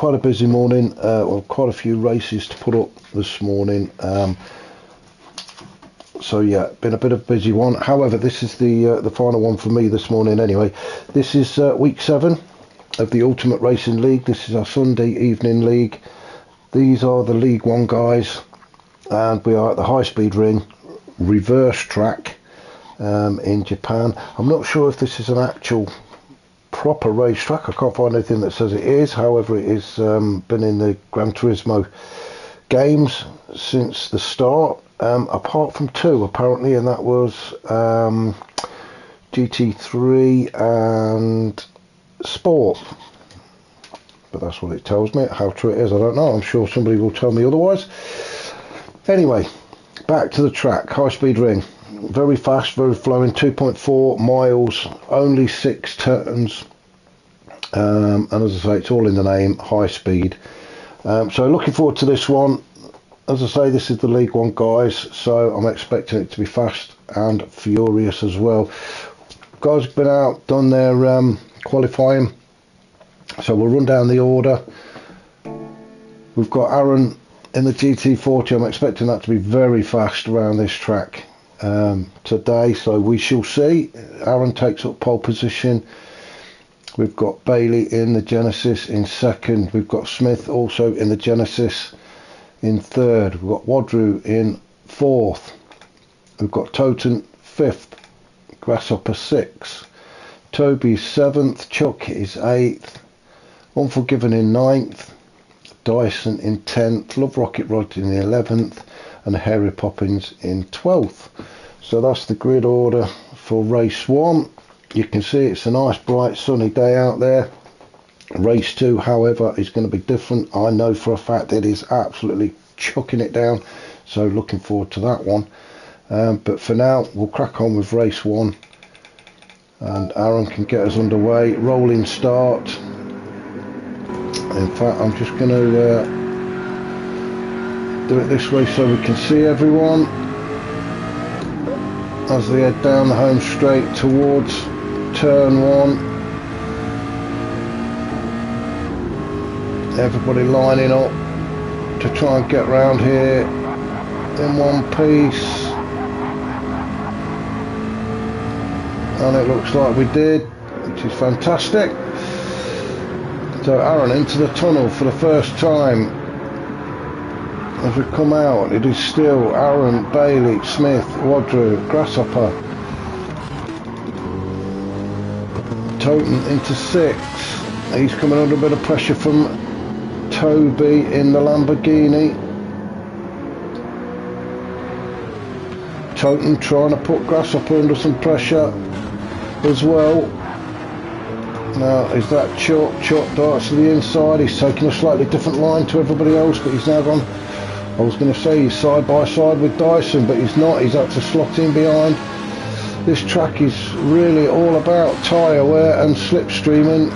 quite a busy morning. Well, quite a few races to put up this morning. So yeah, been a bit of a busy one. However, this is the final one for me this morning anyway. This is week 7 of the Ultimate Racing League. This is our Sunday evening league. These are the League 1 guys, and we are at the High Speed Ring reverse track in Japan. I'm not sure if this is an actual proper racetrack. I can't find anything that says it is. However, it is been in the Gran Turismo games since the start, apart from 2 apparently, and that was GT3 and Sport. But that's what it tells me. How true it is, I don't know. I'm sure somebody will tell me otherwise. Anyway, back to the track. High Speed Ring. Very fast, very flowing. 2.4 miles, only 6 turns. And as I say, it's all in the name, high speed. So looking forward to this one. As I say, this is the League 1 guys, so I'm expecting it to be fast and furious as well. Guys have been out, done their qualifying. So we'll run down the order. We've got Aaron in the GT40. I'm expecting that to be very fast around this track today, so we shall see. Aaron takes up pole position. We've got Bailey in the Genesis in second. We've got Smith also in the Genesis in third. We've got Wadru in fourth. We've got Toten 5th. Grasshopper 6th. Toby 7th. Chuck is 8th. Unforgiven in 9th. Dyson in 10th. Love Rocket Rod in the 11th. And Harry Poppins in 12th. So that's the grid order for race 1. You can see it's a nice bright sunny day out there. Race 2, however, is going to be different. I know for a fact it is absolutely chucking it down. So looking forward to that one. But for now, we'll crack on with race 1. And Aaron can get us underway. Rolling start. In fact, I'm just going to do it this way so we can see everyone as they head down the home straight towards turn 1. Everybody lining up to try and get round here in one piece, and it looks like we did, which is fantastic. So Aaron into the tunnel for the first time. As we come out, it is still Aaron, Bailey, Smith, Wadru, Grasshopper. Toten into 6th. He's coming under a bit of pressure from Toby in the Lamborghini. Toten trying to put Grasshopper under some pressure as well. Now, is that Chuck? Chuck darts to the inside. He's taking a slightly different line to everybody else, but he's now gone, I was going to say he's side by side with Dyson, but he's not. He's had to slot in behind. This track is really all about tyre wear and slipstreaming.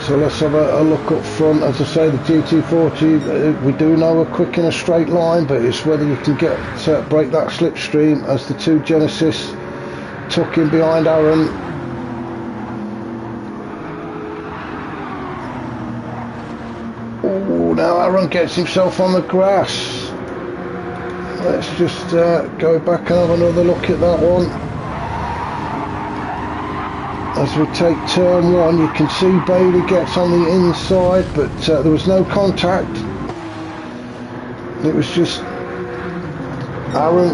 So let's have a look up front. As I say, the GT40, we do know we're quick in a straight line, but it's whether you can break that slipstream as the 2 Genesis tuck in behind Aaron. Oh, now Aaron gets himself on the grass. Let's just go back and have another look at that one. As we take turn 1, you can see Bailey gets on the inside, but there was no contact. It was just Aaron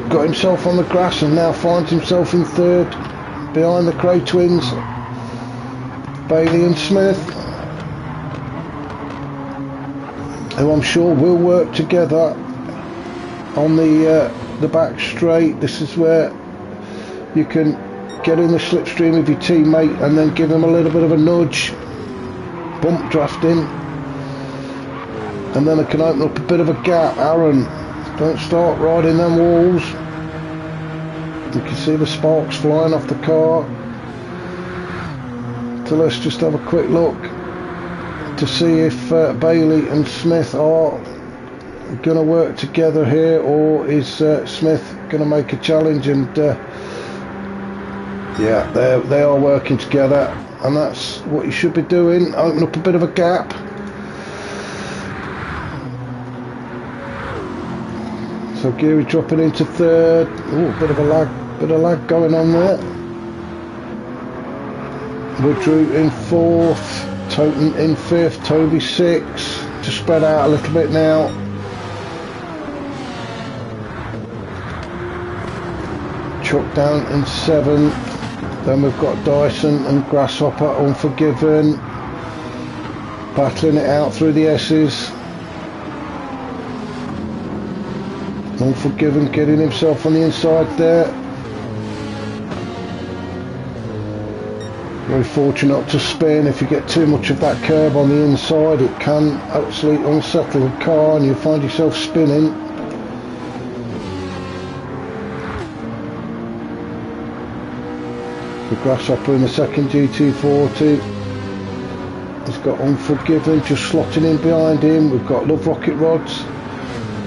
got himself on the grass and now finds himself in third behind the Cray twins, Bailey and Smith, who I'm sure will work together on the back straight. This is where you can get in the slipstream of your teammate and then give him a little bit of a nudge, bump drafting, and then it can open up a bit of a gap. Aaron, don't start riding them walls. You can see the sparks flying off the car. So let's just have a quick look to see if Bailey and Smith are going to work together here, or is Smith going to make a challenge. And yeah, they are working together. and that's what you should be doing. Open up a bit of a gap. So Geary dropping into third. Oh, bit of lag going on there. Woodrow in fourth, Toten in fifth, Toby sixth. Just spread out a little bit now. Chuck down in seventh. Then we've got Dyson and Grasshopper, Unforgiven, battling it out through the S's. Unforgiven getting himself on the inside there. Very fortunate not to spin. If you get too much of that curb on the inside, it can actually unsettle the car and you find yourself spinning. The Grasshopper in the second GT40. He's got Unforgiven just slotting in behind him. We've got Love Rocket Rods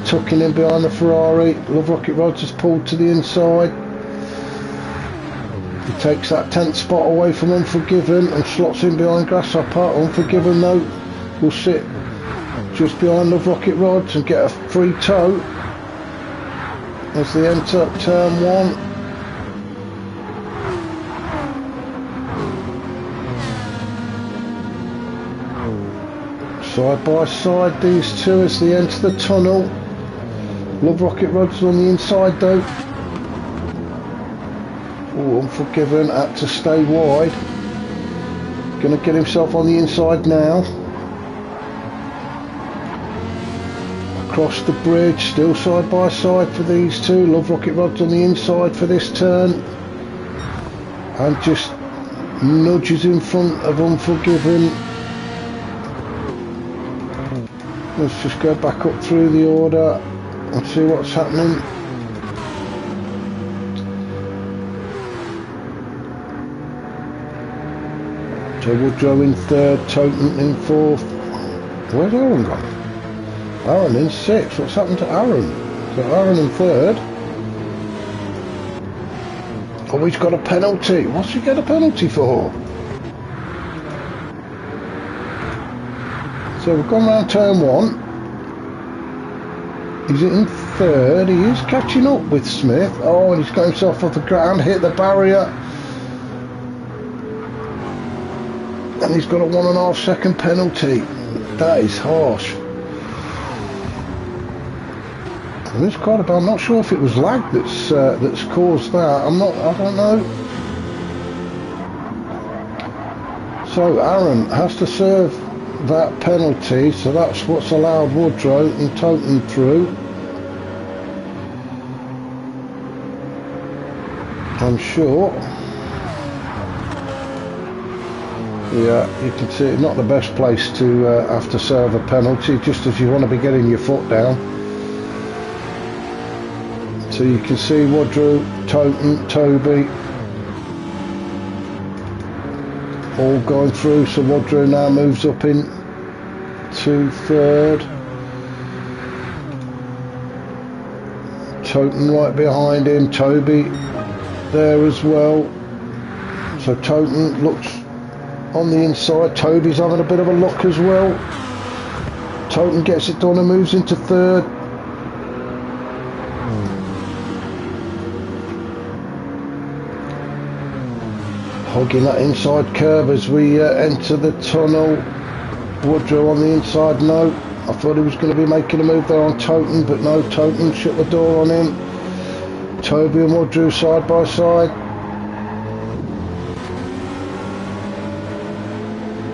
tucking in behind the Ferrari. Love Rocket Rods has pulled to the inside. He takes that 10th spot away from Unforgiven and slots in behind Grasshopper. Unforgiven though will sit just behind Love Rocket Rods and get a free toe as they enter turn one. Side by side these two as they enter the tunnel. Love Rocket Rods on the inside though. Oh, Unforgiven had to stay wide. Gonna get himself on the inside now. Across the bridge, still side by side for these two. Love Rocket Rods on the inside for this turn. And just nudges in front of Unforgiven. Let's just go back up through the order and see what's happening. So Woodrow in third, Toten in fourth. Where's Aaron gone? Aaron in sixth. What's happened to Aaron? So Aaron in third. Oh, he's got a penalty. What's he get a penalty for? So we've gone round turn one. He's in third. He is catching up with Smith. Oh, and he's got himself off the ground, hit the barrier. And he's got a 1.5 second penalty. That is harsh. And it's quite a bit. I'm not sure if it was lag that's caused that. I don't know. So Aaron has to serve that penalty, so that's what's allowed Woodrow and Toten through. I'm sure. Yeah, you can see it's not the best place to have to serve a penalty, just as you want to be getting your foot down. So you can see Woodrow, Toten, Toby all going through. So Woodrow now moves up in to third. Toten right behind him. Toby there as well. So Toten looks on the inside. Toby's having a bit of a look as well. Toten gets it done and moves into third. Hogging that inside curve as we enter the tunnel. Woodrow on the inside, no. I thought he was going to be making a move there on Toten, but no, Toten shut the door on him. Toby and Woodrow side by side.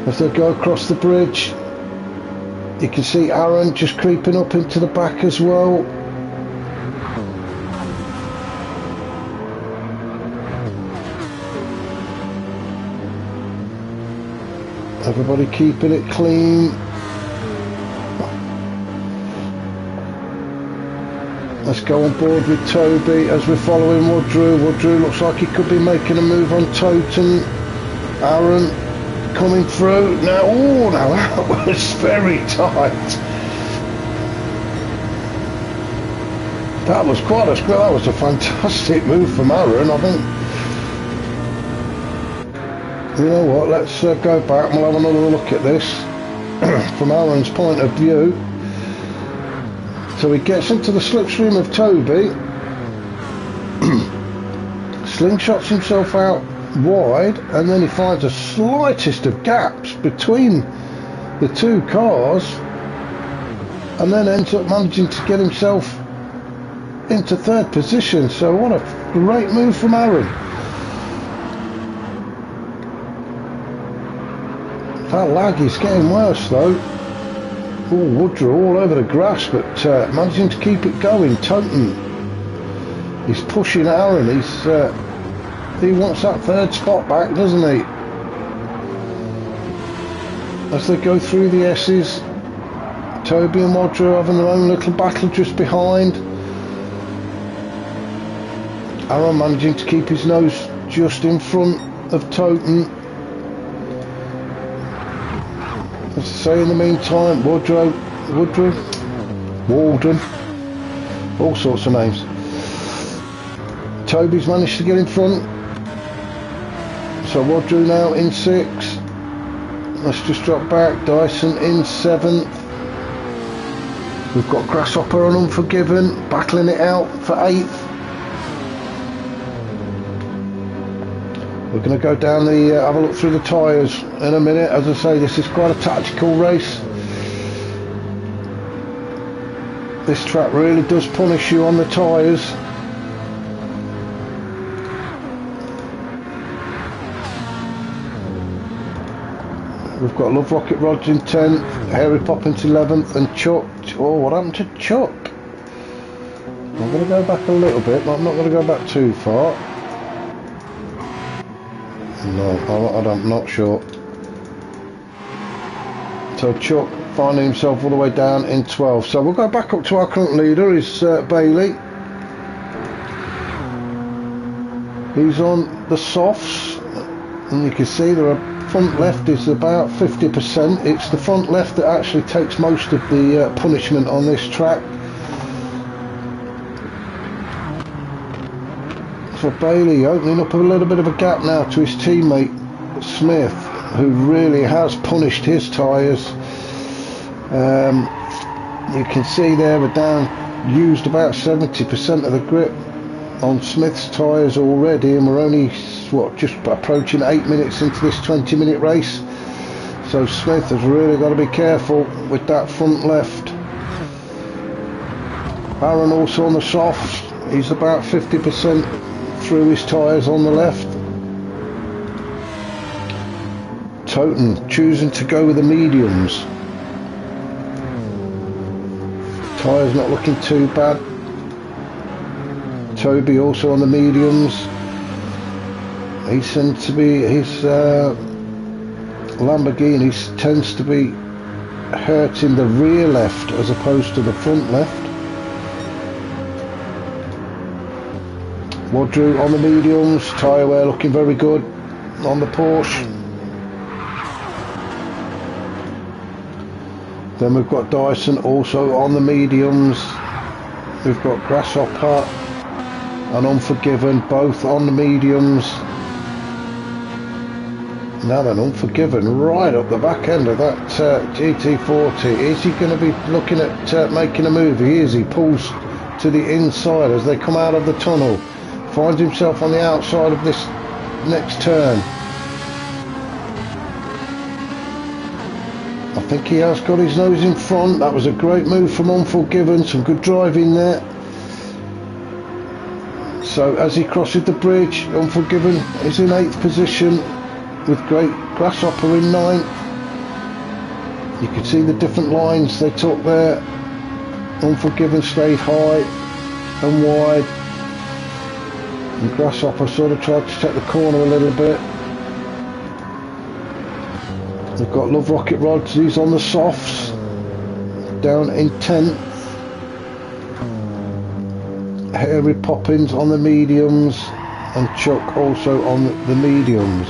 As they go across the bridge, you can see Aaron just creeping up into the back as well. Everybody keeping it clean. Let's go on board with Toby as we're following Woodrow. Woodrow looks like he could be making a move on Toten. Aaron coming through. Now, oh, now that was very tight. That was quite a square. That was a fantastic move from Aaron, I think. You know what, let's go back and we'll have another look at this from Aaron's point of view. So he gets into the slipstream of Toby, slingshots himself out wide, and then he finds the slightest of gaps between the two cars, and then ends up managing to get himself into third position. So what a great move from Aaron. That lag is getting worse though. Oh, Woodrow all over the grass, but managing to keep it going. Toten, he's pushing Aaron. He wants that third spot back, doesn't he? As they go through the S's, Toby and Woodrow having their own little battle just behind. Aaron managing to keep his nose just in front of Toten. As I say, in the meantime, Walden, all sorts of names. Toby's managed to get in front. So Woodrow now in 6th. Let's just drop back. Dyson in 7th. We've got Grasshopper and Unforgiven battling it out for 8th. We're going to go down the, have a look through the tyres in a minute. As I say, this is quite a tactical race. This track really does punish you on the tyres. We've got Love Rocket Rods in 10th, Hairy Poppins 11th, and Chuck. Oh, what happened to Chuck? I'm going to go back a little bit, but I'm not going to go back too far. No, I'm not sure. So Chuck finding himself all the way down in 12th. So we'll go back up to our current leader, is Bailey. He's on the softs, and you can see there are front left is about 50%. It's the front left that actually takes most of the punishment on this track. So Bailey opening up a little bit of a gap now to his teammate Smith, who really has punished his tyres. You can see there we're down, used about 70% of the grip on Smith's tyres already, and we're only just approaching 8 minutes into this 20-minute race. So Smith has really got to be careful with that front left. Aaron also on the softs, he's about 50% through his tyres on the left. Toten choosing to go with the mediums. Tyres not looking too bad. Toby also on the mediums. He seems to be, his Lamborghini tends to be hurting the rear left as opposed to the front left. Woodrow on the mediums, tyre wear looking very good on the Porsche. Then we've got Dyson also on the mediums. We've got Grasshopper and Unforgiven both on the mediums. Now then, Unforgiven right up the back end of that GT40. Is he going to be looking at making a move? He is. He pulls to the inside as they come out of the tunnel. Finds himself on the outside of this next turn. I think he has got his nose in front. That was a great move from Unforgiven. Some good driving there. So as he crosses the bridge, Unforgiven is in 8th position with great Grasshopper in 9th. You can see the different lines they took there. Unforgiven stayed high and wide, and Grasshopper sort of tried to take the corner a little bit. They've got Love Rocket Rods, he's on the softs, down in 10th. Hairy Poppins on the mediums, and Chuck also on the mediums.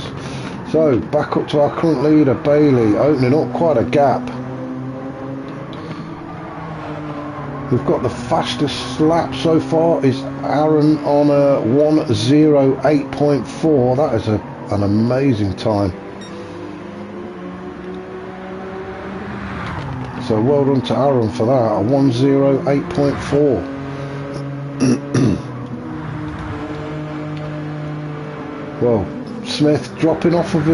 So back up to our current leader Bailey, opening up quite a gap. We've got the fastest lap so far is Aaron on a 1:08.4. That is a an amazing time. So well done to Aaron for that, a 1:08.4. Well, Smith dropping off of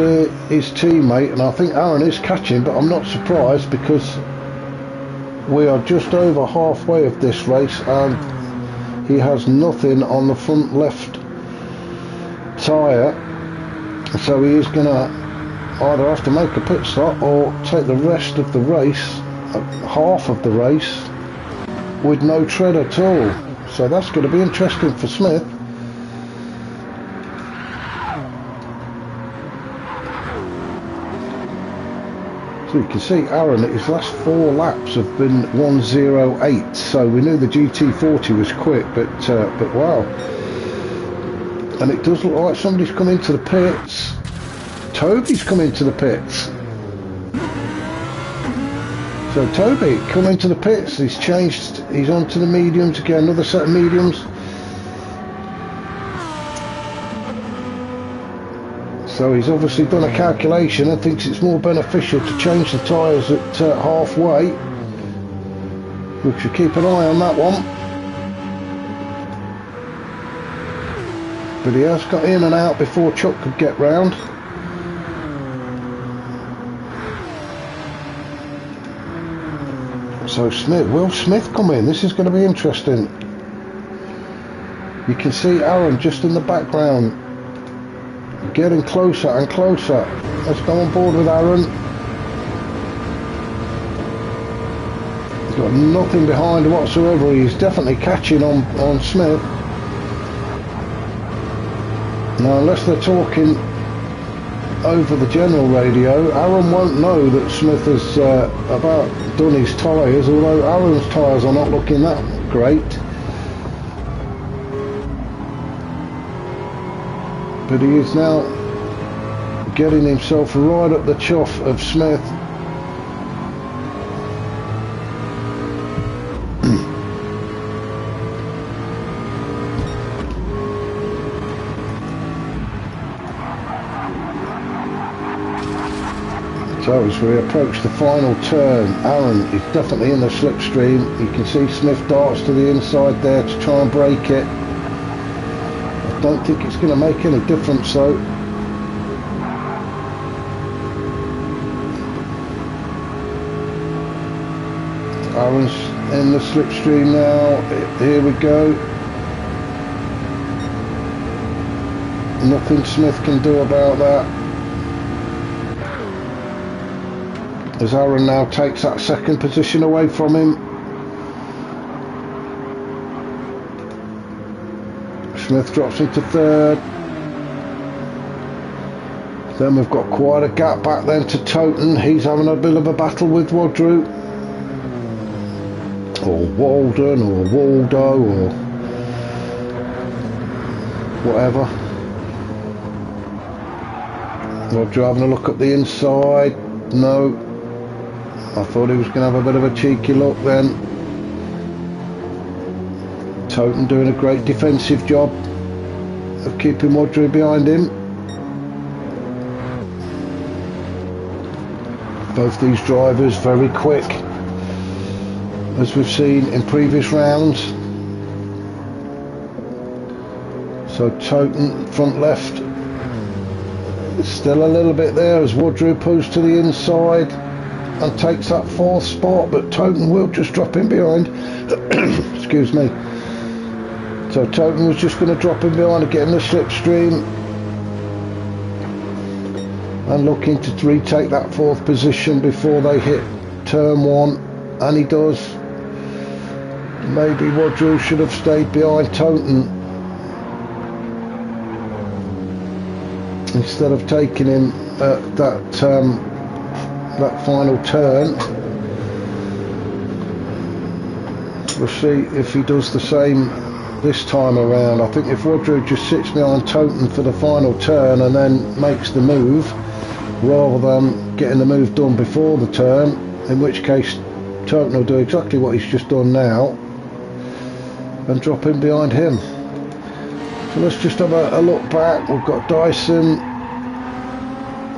his teammate, and I think Aaron is catching, but I'm not surprised because we are just over halfway of this race and he has nothing on the front left tyre, so he is going to either have to make a pit stop or take the rest of the race, half of the race, with no tread at all. So that's going to be interesting for Smith. So you can see Aaron, his last 4 laps have been 1:08, so we knew the GT40 was quick, but wow. And it does look like somebody's come into the pits. Toby's come into the pits. So Toby, come into the pits, he's changed, he's onto the mediums again, another set of mediums. So he's obviously done a calculation and thinks it's more beneficial to change the tyres at halfway. We should keep an eye on that one. But he has got in and out before Chuck could get round. So Smith, will Smith come in? This is going to be interesting. You can see Aaron just in the background, getting closer and closer. Let's go on board with Aaron. He's got nothing behind whatsoever. He's definitely catching on Smith. Now, unless they're talking over the general radio, Aaron won't know that Smith has about done his tyres, although Aaron's tyres are not looking that great. But he is now getting himself right up the chuff of Smith. So as we approach the final turn, Aaron is definitely in the slipstream. You can see Smith darts to the inside there to try and break it. I don't think it's going to make any difference though. Aaron's in the slipstream now. Here we go. Nothing Smith can do about that. As Aaron now takes that second position away from him. Smith drops into third. Then we've got quite a gap back then to Toten. He's having a bit of a battle with Wadru. Or Walden or Waldo or whatever. Wadru having a look at the inside. No. I thought he was going to have a bit of a cheeky look then. Toten doing a great defensive job of keeping Wadru behind him. Both these drivers very quick, as we've seen in previous rounds. So Toten front left, still a little bit there as Wadru pulls to the inside and takes that 4th spot, but Toten will just drop in behind. Excuse me. So Toten was just going to drop in behind and get in the slipstream and looking to retake that 4th position before they hit turn 1, and he does. Maybe Wadru should have stayed behind Toten instead of taking him at that final turn. We'll see if he does the same this time around. I think if Wadru just sits behind Toten for the final turn and then makes the move, rather than getting the move done before the turn, in which case Toten will do exactly what he's just done now and drop in behind him. So let's just have a look back. We've got Dyson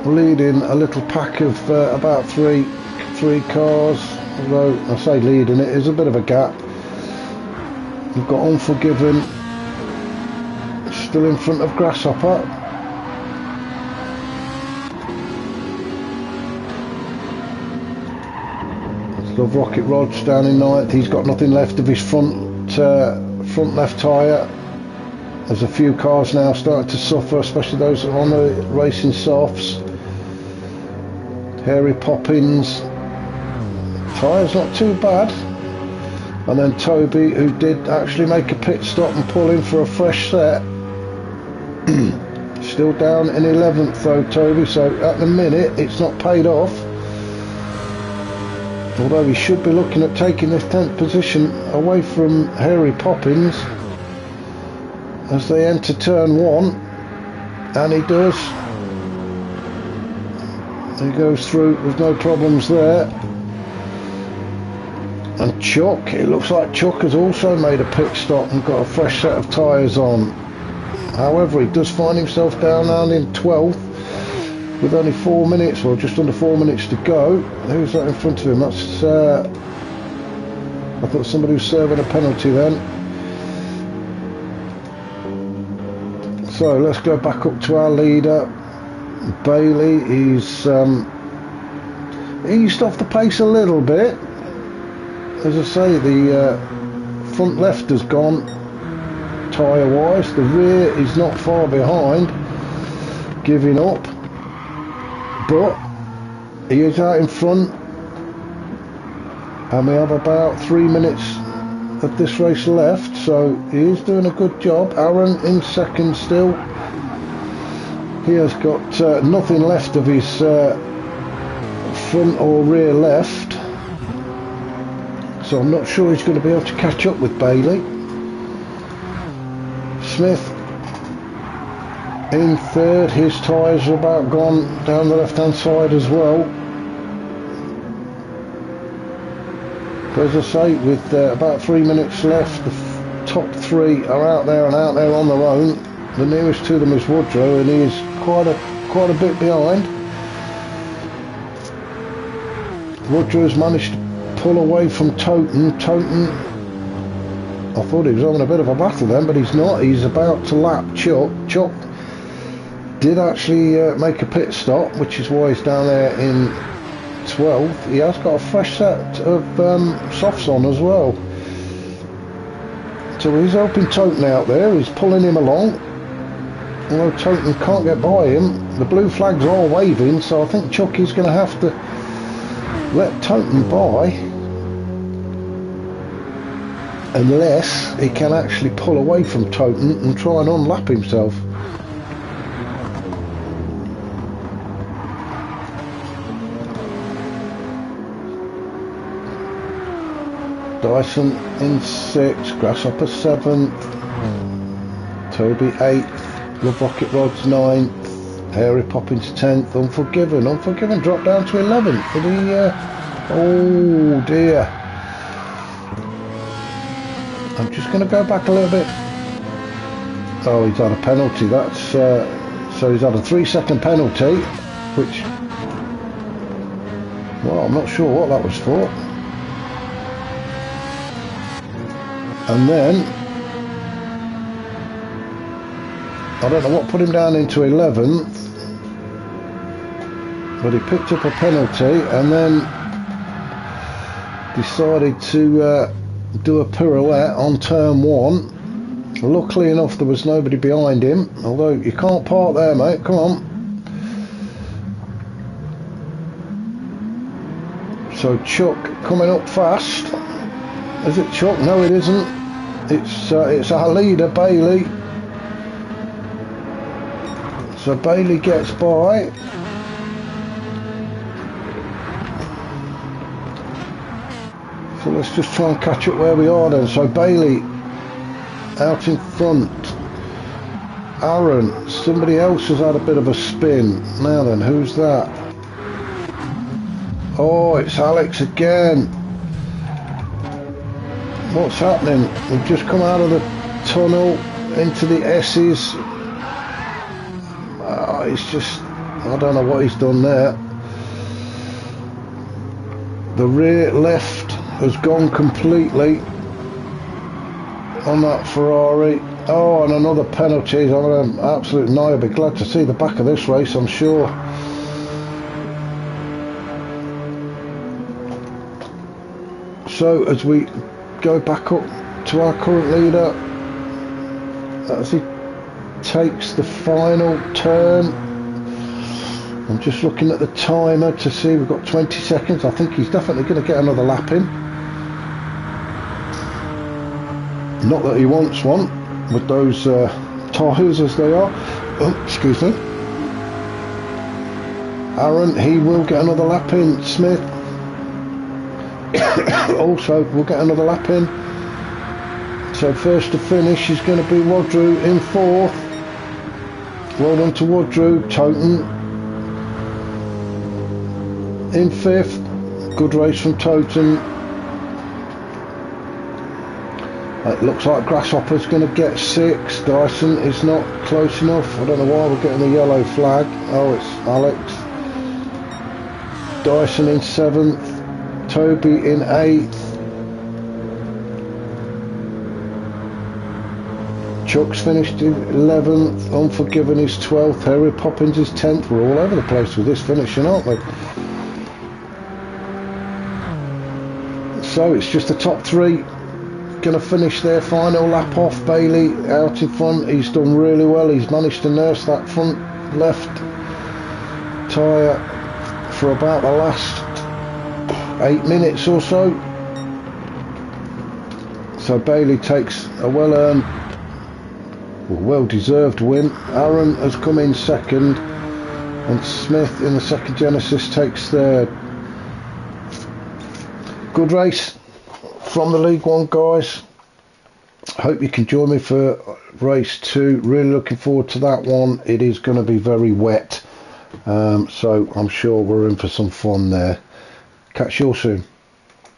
leading a little pack of about three cars, although I say leading, it is a bit of a gap. We've got Unforgiven still in front of Grasshopper. Love Rocket Rod's down in 9th. He's got nothing left of his front left tyre. There's a few cars now starting to suffer, especially those that are on the racing softs. Hairy Poppins, tyres not too bad. And then Toby, who did actually make a pit stop and pull in for a fresh set. Still down in 11th though, Toby, so at the minute it's not paid off. Although he should be looking at taking this 10th position away from Hairy Poppins as they enter turn 1, and he does. He goes through with no problems there. And Chuck, it looks like Chuck has also made a pit stop and got a fresh set of tyres on. However, he does find himself down in 12th with only 4 minutes, or just under 4 minutes to go. Who's that in front of him? That's I thought somebody was serving a penalty then. So let's go back up to our leader, Bailey. He's eased off the pace a little bit. As I say, the front left has gone tyre wise. The rear is not far behind, giving up, but he is out in front, and we have about 3 minutes of this race left, so he is doing a good job. Aaron in second still. He has got nothing left of his front or rear left, so I'm not sure he's going to be able to catch up with Bailey. Smith in third, his tyres are about gone down the left hand side as well. But as I say, with about 3 minutes left, the top 3 are out there on their own. The nearest to them is Woodrow, and he is quite a bit behind. Woodrow's managed to pull away from Toten. I thought he was having a bit of a battle then, but he's not. He's about to lap Chuck. Chuck did actually make a pit stop, which is why he's down there in 12th. He has got a fresh set of softs on as well. So he's helping Toten out there. He's pulling him along. Although Toten can't get by him, the blue flags are waving, so I think Chucky's going to have to let Toten by, unless he can actually pull away from Toten and try and unlap himself. Dyson in 6th, Grasshopper 7th, Toby 8th, Love Rocket Rod's 9th, Hairy Poppins 10th, Unforgiven dropped down to 11th. Did he, oh dear. I'm just going to go back a little bit. Oh, he's had a penalty. That's so he's had a 3-second penalty, which, well, I'm not sure what that was for. And then I don't know what put him down into 11th, but he picked up a penalty and then decided to do a pirouette on turn 1. Luckily enough, there was nobody behind him, although you can't park there, mate. Come on. So Chuck coming up fast. Is it Chuck? No, it isn't. It's our leader, Bailey. So Bailey gets by. So let's just try and catch up where we are then. So Bailey out in front. Aaron, somebody else has had a bit of a spin. Now then, who's that? Oh, it's Alex again. What's happening? We've just come out of the tunnel into the S's. It's just I don't know what he's done there. The rear left has gone completely on that Ferrari. Oh, and another penalty. I'm an absolute no. I'll be glad to see the back of this race, I'm sure. So as we go back up to our current leader, as he takes the final turn, I'm just looking at the timer to see, we've got 20 seconds. I think he's definitely going to get another lap in. Not that he wants one with those tyres as they are. Oh, excuse me. Aaron, he will get another lap in. Smith also will get another lap in. So first to finish is going to be Wadru in fourth. Well done to Wadru. Toten in fifth. Good race from Toten. It looks like Grasshopper's going to get sixth. Dyson is not close enough. I don't know why we're getting the yellow flag. Oh, it's Alex. Dyson in seventh. Toby in eighth. Chuck's finished in 11th. Unforgiven is 12th. Harry Poppins is 10th. We're all over the place with this finishing, aren't we? So it's just the top three going to finish their final lap off. Bailey out in front. He's done really well. He's managed to nurse that front left tyre for about the last 8 minutes or so. So Bailey takes a well-earned, well-deserved win. Aaron has come in second, and Smith in the second Genesis takes third. Good race from the League One guys. Hope you can join me for race 2. Really looking forward to that one. It is going to be very wet, so I'm sure we're in for some fun there. Catch you all soon.